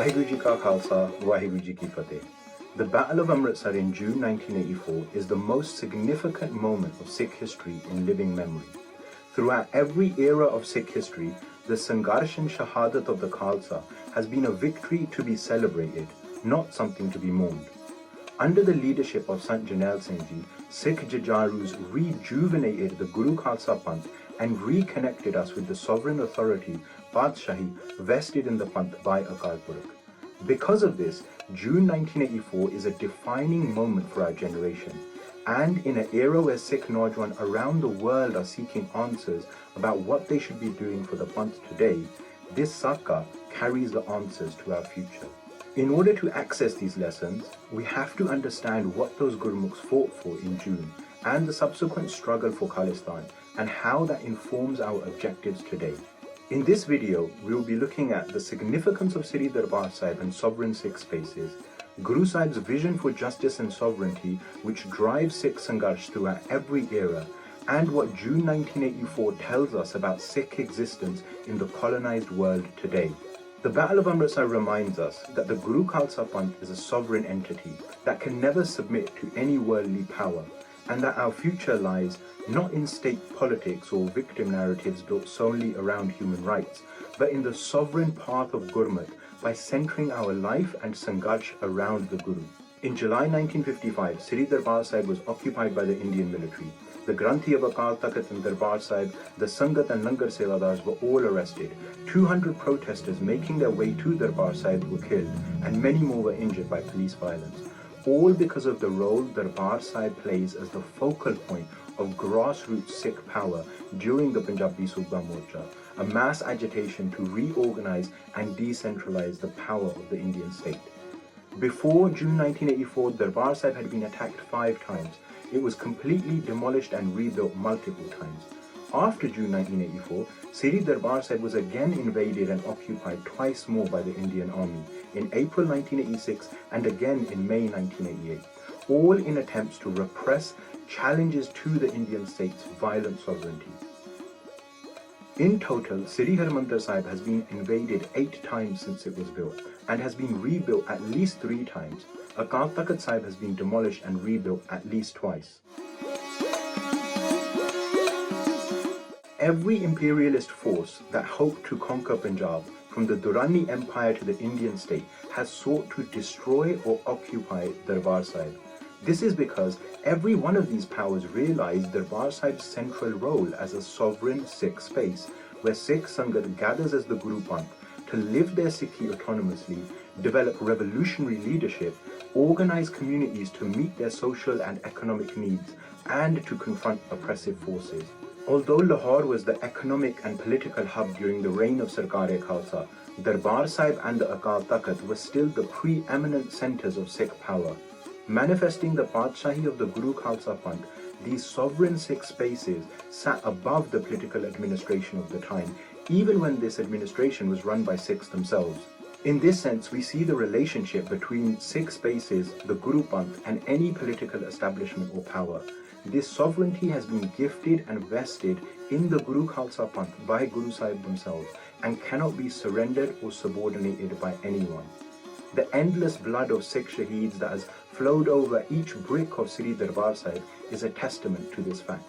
Waheguru Ji Ka Khalsa, Waheguru Ji Ki Fateh. The Battle of Amritsar in June 1984 is the most significant moment of Sikh history in living memory. Throughout every era of Sikh history, the sangarsh and shahadat of the Khalsa has been a victory to be celebrated, not something to be mourned. Under the leadership of Sant Jarnail Singh Ji, Sikh Jujarus rejuvenated the Guru Khalsa Panth and reconnected us with the sovereign authority, Padshahi, vested in the Panth by Akal Purkh. Because of this, June 1984 is a defining moment for our generation. And in an era where Sikh Naujawan around the world are seeking answers about what they should be doing for the Panth today, this saka carries the answers to our future. In order to access these lessons, we have to understand what those Gurmukhs fought for in June and the subsequent struggle for Khalistan and how that informs our objectives today. In this video, we will be looking at the significance of Sri Darbar Sahib and sovereign Sikh spaces, Guru Sahib's vision for justice and sovereignty which drives Sikh sangarsh throughout every era, and what June 1984 tells us about Sikh existence in the colonized world today. The Battle of Amritsar reminds us that the Guru Khalsa Panth is a sovereign entity that can never submit to any worldly power, and that our future lies not in state politics or victim narratives built solely around human rights, but in the sovereign path of Gurmat by centering our life and sangarsh around the Guru. In July 1955, Sri Darbar Sahib was occupied by the Indian military. The Granthi of Akal Takht and Darbar Sahib, the Sangat and Langar Sevadars were all arrested. 200 protesters making their way to Darbar Sahib were killed, and many more were injured by police violence. All because of the role Darbar Sahib plays as the focal point of grassroots Sikh power during the Punjabi Subha Morcha, a mass agitation to reorganize and decentralize the power of the Indian state. Before June 1984, Darbar Sahib had been attacked 5 times. It was completely demolished and rebuilt multiple times. After June 1984, Sri Darbar Sahib was again invaded and occupied twice more by the Indian Army, in April 1986 and again in May 1988, all in attempts to repress challenges to the Indian state's violent sovereignty. In total, Sri Harmandir Sahib has been invaded 8 times since it was built and has been rebuilt at least 3 times. Akal Takht Sahib has been demolished and rebuilt at least twice. Every imperialist force that hoped to conquer Punjab, from the Durrani Empire to the Indian state, has sought to destroy or occupy Darbar Sahib. This is because every one of these powers realized Darbar Sahib's central role as a sovereign Sikh space, where Sikh Sangat gathers as the Guru Panth to live their Sikhi autonomously, develop revolutionary leadership, organize communities to meet their social and economic needs, and to confront oppressive forces. Although Lahore was the economic and political hub during the reign of Sarkar-e-Khalsa, Darbar Sahib and the Akal Takht were still the preeminent centers of Sikh power. Manifesting the Padshahi of the Guru Khalsa Panth, these sovereign Sikh spaces sat above the political administration of the time, even when this administration was run by Sikhs themselves. In this sense, we see the relationship between Sikh spaces, the Guru Panth, and any political establishment or power. This sovereignty has been gifted and vested in the Guru Khalsa Panth by Guru Sahib themselves and cannot be surrendered or subordinated by anyone. The endless blood of Sikh Shaheeds that has flowed over each brick of Sri Darbar Sahib is a testament to this fact.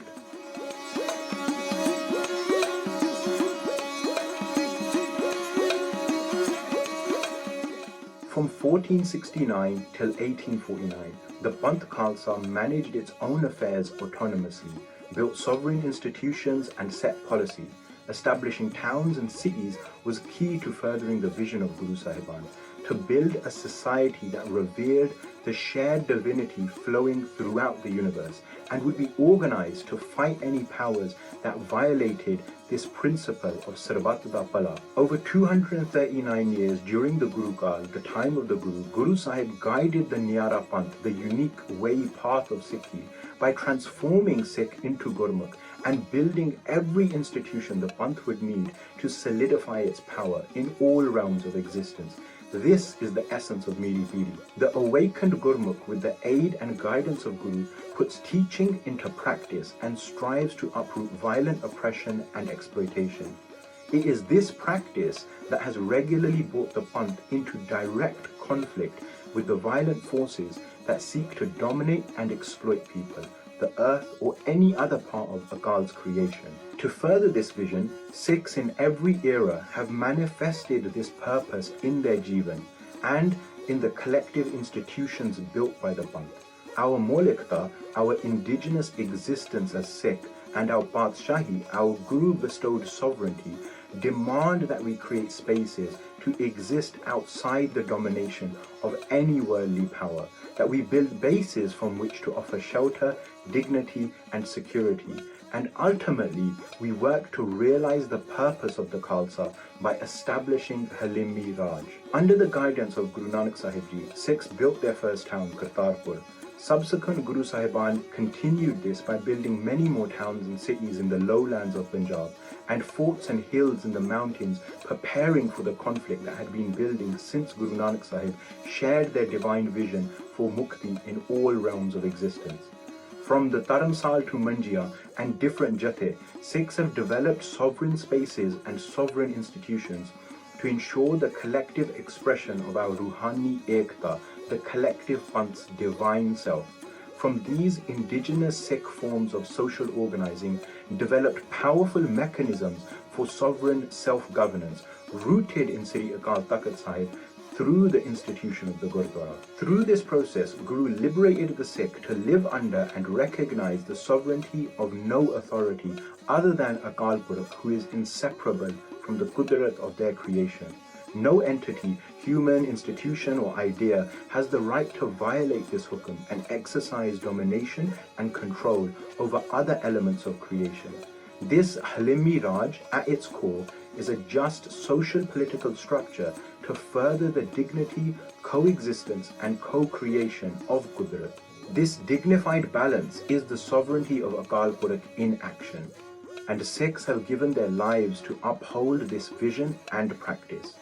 From 1469 till 1849, the Panth Khalsa managed its own affairs autonomously, built sovereign institutions and set policy. Establishing towns and cities was key to furthering the vision of Guru Sahiban, to build a society that revered the shared divinity flowing throughout the universe and would be organized to fight any powers that violated this principle of Sarvat da Pala. Over 239 years during the Guru Kal, the time of the Guru, Guru Sahib guided the Nyara Panth, the unique way path of Sikhi, by transforming Sikh into Gurmukh and building every institution the Panth would need to solidify its power in all realms of existence. This is the essence of Miri Piri. The awakened Gurmukh, with the aid and guidance of Guru, puts teaching into practice and strives to uproot violent oppression and exploitation. It is this practice that has regularly brought the panth into direct conflict with the violent forces that seek to dominate and exploit people, the earth, or any other part of Akal's creation. To further this vision, Sikhs in every era have manifested this purpose in their Jivan and in the collective institutions built by the panth. Our Maulikta, our indigenous existence as Sikh, and our Patshahi, our Guru-bestowed sovereignty, demand that we create spaces to exist outside the domination of any worldly power, that we build bases from which to offer shelter, dignity, and security, and ultimately we work to realize the purpose of the Khalsa by establishing Halimi Raj. Under the guidance of Guru Nanak Sahib Ji, Sikhs built their first town, Kartarpur. Subsequent Guru Sahiban continued this by building many more towns and cities in the lowlands of Punjab and forts and hills in the mountains, preparing for the conflict that had been building since Guru Nanak Sahib shared their divine vision for Mukti in all realms of existence. From the Dharamsal to Manjia and different Jathe, Sikhs have developed sovereign spaces and sovereign institutions to ensure the collective expression of our Ruhani Ekta, the collective panth's divine self. From these indigenous Sikh forms of social organizing developed powerful mechanisms for sovereign self-governance rooted in Sri Akal Takht Sahib through the institution of the Gurdwara. Through this process, Guru liberated the Sikh to live under and recognize the sovereignty of no authority other than Akal Purakh, who is inseparable from the Qudrat of their creation. No entity, human, institution or idea has the right to violate this hukum and exercise domination and control over other elements of creation. This Halimi Raj, at its core, is a just social political structure to further the dignity, coexistence and co-creation of Qudrat. This dignified balance is the sovereignty of Akal Purakh in action, and Sikhs have given their lives to uphold this vision and practice.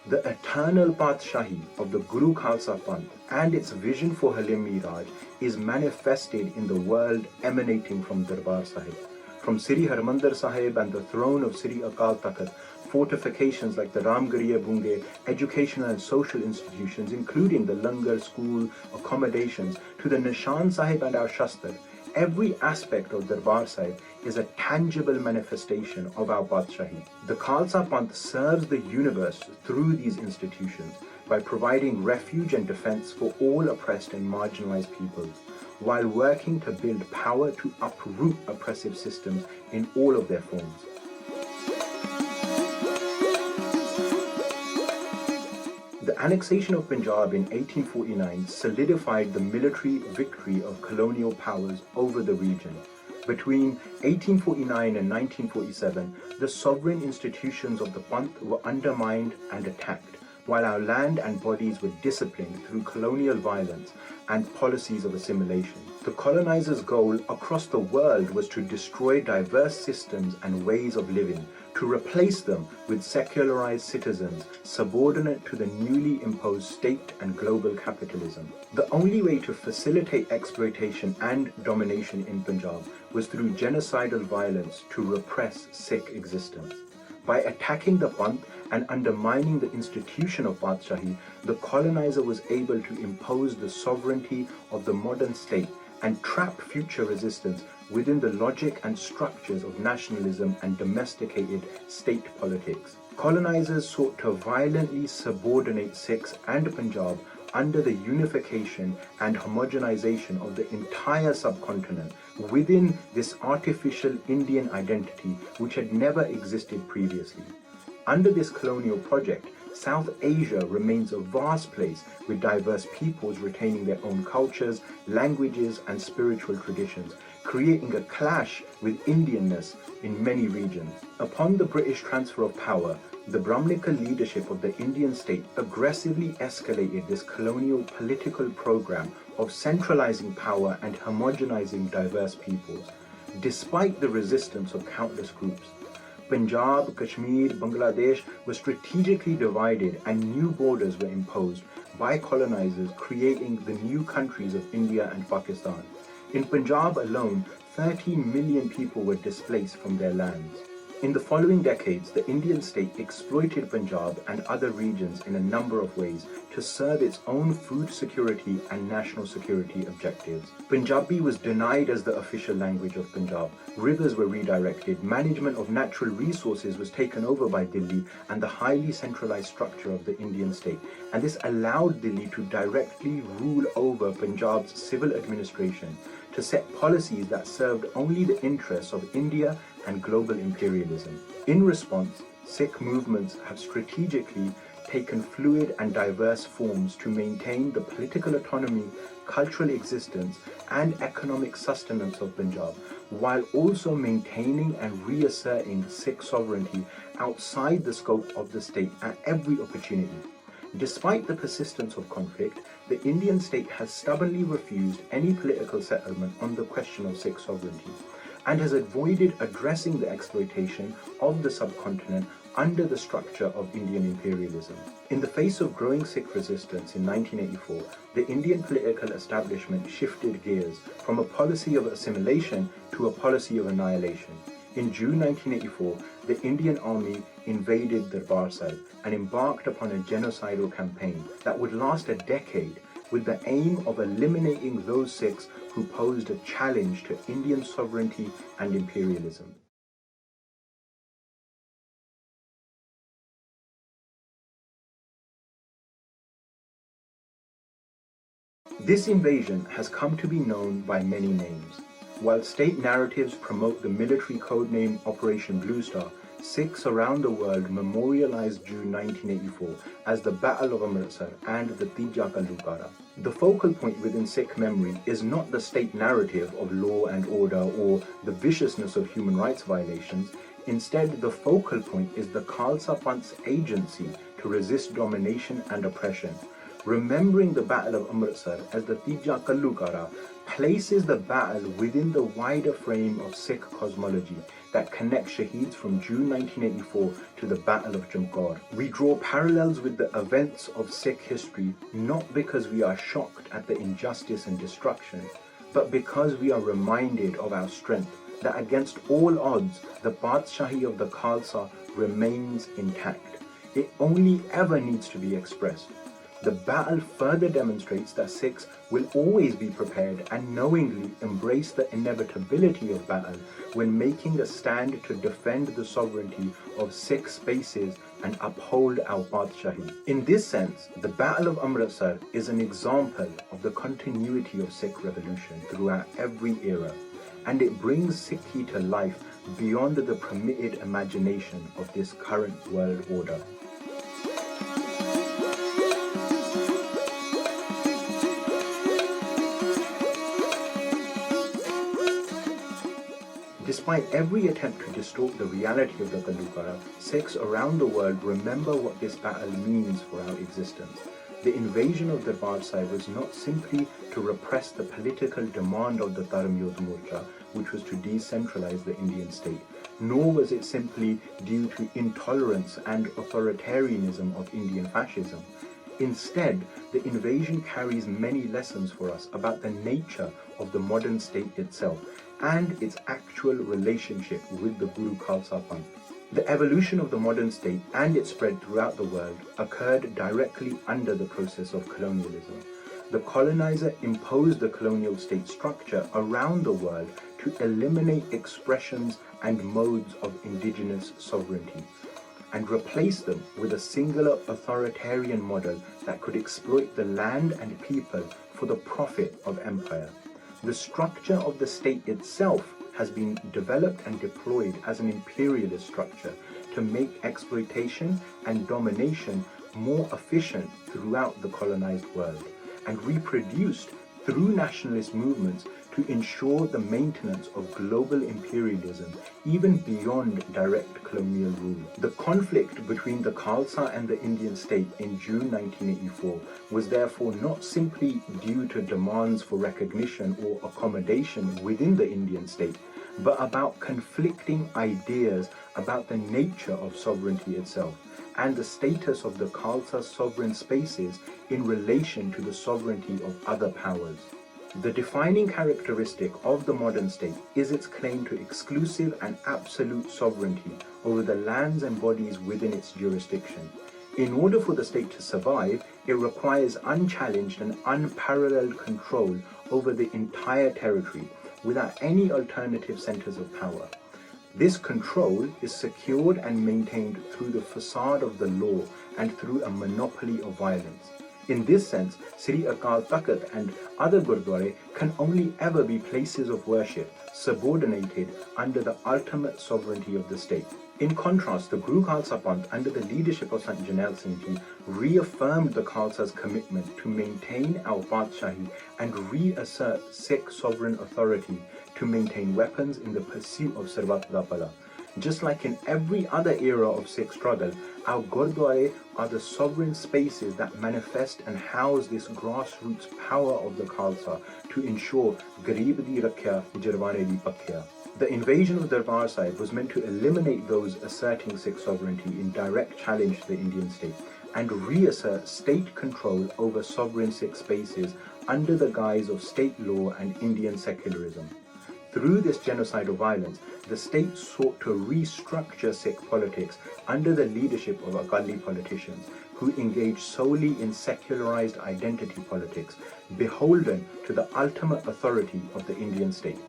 The eternal Patshahi of the Guru Khalsa Panth and its vision for Halimi Raj is manifested in the world emanating from Darbar Sahib. From Sri Harmandir Sahib and the throne of Sri Akal Takht, fortifications like the Ramgariya Bunge, educational and social institutions including the Langar school, accommodations, to the Nishan Sahib and our Shastar, every aspect of Darbar Sahib is a tangible manifestation of our Patshahi. The Khalsa Panth serves the universe through these institutions by providing refuge and defense for all oppressed and marginalized peoples, while working to build power to uproot oppressive systems in all of their forms. The annexation of Punjab in 1849 solidified the military victory of colonial powers over the region. Between 1849 and 1947, the sovereign institutions of the Panth were undermined and attacked, while our land and bodies were disciplined through colonial violence and policies of assimilation. The colonizers' goal across the world was to destroy diverse systems and ways of living, to replace them with secularized citizens subordinate to the newly imposed state and global capitalism. The only way to facilitate exploitation and domination in Punjab was through genocidal violence to repress Sikh existence. By attacking the Panth and undermining the institution of Patshahi, the colonizer was able to impose the sovereignty of the modern state and trap future resistance within the logic and structures of nationalism and domesticated state politics. Colonizers sought to violently subordinate Sikhs and Punjab under the unification and homogenization of the entire subcontinent within this artificial Indian identity which had never existed previously. Under this colonial project, South Asia remains a vast place with diverse peoples retaining their own cultures, languages, and spiritual traditions, creating a clash with Indianness in many regions. Upon the British transfer of power, the Brahminical leadership of the Indian state aggressively escalated this colonial political program of centralizing power and homogenizing diverse peoples. Despite the resistance of countless groups, Punjab, Kashmir, Bangladesh were strategically divided and new borders were imposed by colonizers, creating the new countries of India and Pakistan. In Punjab alone, 30 million people were displaced from their lands. In the following decades, the Indian state exploited Punjab and other regions in a number of ways to serve its own food security and national security objectives. Punjabi was denied as the official language of Punjab, rivers were redirected, management of natural resources was taken over by Delhi and the highly centralized structure of the Indian state, and this allowed Delhi to directly rule over Punjab's civil administration, to set policies that served only the interests of India and global imperialism. In response, Sikh movements have strategically taken fluid and diverse forms to maintain the political autonomy, cultural existence, and economic sustenance of Punjab, while also maintaining and reasserting Sikh sovereignty outside the scope of the state at every opportunity. Despite the persistence of conflict, the Indian state has stubbornly refused any political settlement on the question of Sikh sovereignty, and has avoided addressing the exploitation of the subcontinent under the structure of Indian imperialism. In the face of growing Sikh resistance in 1984, the Indian political establishment shifted gears from a policy of assimilation to a policy of annihilation. In June 1984, the Indian army invaded Darbar Sahib and embarked upon a genocidal campaign that would last a decade, with the aim of eliminating those Sikhs who posed a challenge to Indian sovereignty and imperialism. This invasion has come to be known by many names. While state narratives promote the military codename Operation Blue Star, Sikhs around the world memorialize June 1984 as the Battle of Amritsar and the Tija Kalukara. The focal point within Sikh memory is not the state narrative of law and order or the viciousness of human rights violations. Instead, the focal point is the Khalsa panth's agency to resist domination and oppression. Remembering the Battle of Amritsar as the Tija Kalukara places the battle within the wider frame of Sikh cosmology that connects Shaheeds from June 1984 to the Battle of Jamkor. We draw parallels with the events of Sikh history not because we are shocked at the injustice and destruction, but because we are reminded of our strength, that against all odds, the Badshahi of the Khalsa remains intact. It only ever needs to be expressed. The battle further demonstrates that Sikhs will always be prepared and knowingly embrace the inevitability of battle when making a stand to defend the sovereignty of Sikh spaces and uphold our Badshahi. In this sense, the Battle of Amritsar is an example of the continuity of Sikh revolution throughout every era, and it brings Sikhi to life beyond the permitted imagination of this current world order. Despite every attempt to distort the reality of the Kalukara, Sikhs around the world remember what this battle means for our existence. The invasion of Darbar Sahib was not simply to repress the political demand of the Dharm Yodh Morcha, which was to decentralize the Indian state, nor was it simply due to intolerance and authoritarianism of Indian fascism. Instead, the invasion carries many lessons for us about the nature of the modern state itself and its actual relationship with the Guru Khalsa Panth. The evolution of the modern state and its spread throughout the world occurred directly under the process of colonialism. The colonizer imposed the colonial state structure around the world to eliminate expressions and modes of indigenous sovereignty, and replace them with a singular authoritarian model that could exploit the land and people for the profit of empire. The structure of the state itself has been developed and deployed as an imperialist structure to make exploitation and domination more efficient throughout the colonized world, and reproduced through nationalist movements to ensure the maintenance of global imperialism even beyond direct colonial rule. The conflict between the Khalsa and the Indian state in June 1984 was therefore not simply due to demands for recognition or accommodation within the Indian state, but about conflicting ideas about the nature of sovereignty itself and the status of the Khalsa sovereign spaces in relation to the sovereignty of other powers. The defining characteristic of the modern state is its claim to exclusive and absolute sovereignty over the lands and bodies within its jurisdiction. In order for the state to survive, it requires unchallenged and unparalleled control over the entire territory without any alternative centers of power. This control is secured and maintained through the facade of the law and through a monopoly of violence. In this sense, Sri Akal Takht and other Gurdwara can only ever be places of worship subordinated under the ultimate sovereignty of the state. In contrast, the Guru Khalsa Panth under the leadership of Sant Jarnail Singh Ji reaffirmed the Khalsa's commitment to maintain our Padshahi and reassert Sikh sovereign authority to maintain weapons in the pursuit of Sarvat da Bhala. Just like in every other era of Sikh struggle, our Gurdwara are the sovereign spaces that manifest and house this grassroots power of the Khalsa to ensure Garib di Rakhya, Jirwane di Pakhya. The invasion of Darbar Sahib was meant to eliminate those asserting Sikh sovereignty in direct challenge to the Indian state and reassert state control over sovereign Sikh spaces under the guise of state law and Indian secularism. Through this genocidal violence, the state sought to restructure Sikh politics under the leadership of Akali politicians who engaged solely in secularized identity politics, beholden to the ultimate authority of the Indian state.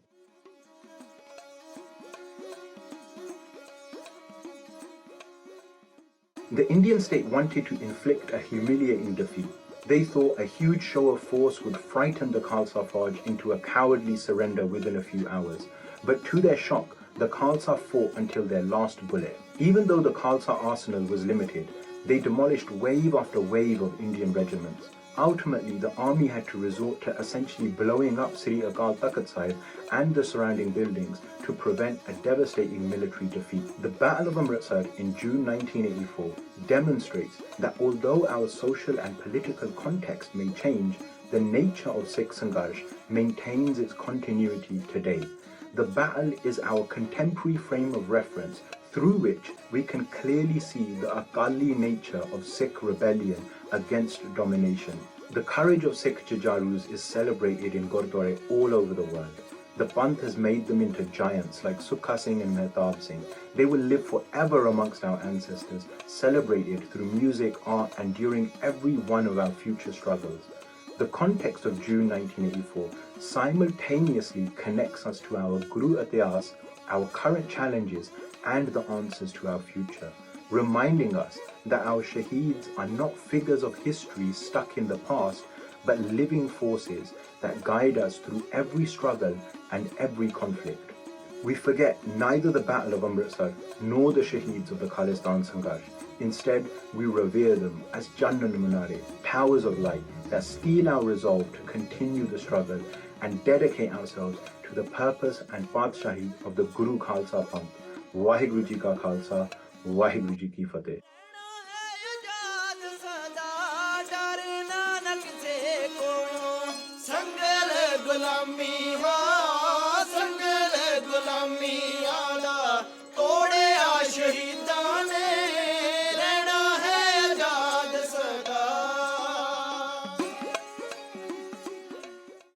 The Indian state wanted to inflict a humiliating defeat. They thought a huge show of force would frighten the Khalsa Fauj into a cowardly surrender within a few hours. But to their shock, the Khalsa fought until their last bullet. Even though the Khalsa arsenal was limited, they demolished wave after wave of Indian regiments. Ultimately, the army had to resort to essentially blowing up Sri Akal Takht Sahib and the surrounding buildings to prevent a devastating military defeat. The Battle of Amritsar in June 1984 demonstrates that although our social and political context may change, the nature of Sikh sangarsh maintains its continuity today. The battle is our contemporary frame of reference through which we can clearly see the Akali nature of Sikh rebellion against domination. The courage of Sikh Jujarus is celebrated in Gurdwara all over the world. The Panth has made them into giants like Sukha Singh and Mehtab Singh. They will live forever amongst our ancestors, celebrated through music, art, and during every one of our future struggles. The context of June 1984 simultaneously connects us to our Guru Ityas, our current challenges, and the answers to our future, reminding us that our Shaheeds are not figures of history stuck in the past, but living forces that guide us through every struggle and every conflict. We forget neither the Battle of Amritsar nor the Shaheeds of the Khalistan sangarsh. Instead, we revere them as Jannan Munare, towers of light that steel our resolve to continue the struggle and dedicate ourselves to the purpose and Padshahi of the Guru Khalsa Panth. Waheguru Ji Ka Khalsa, Waheguru Ji Ki Fateh. गुलामी हो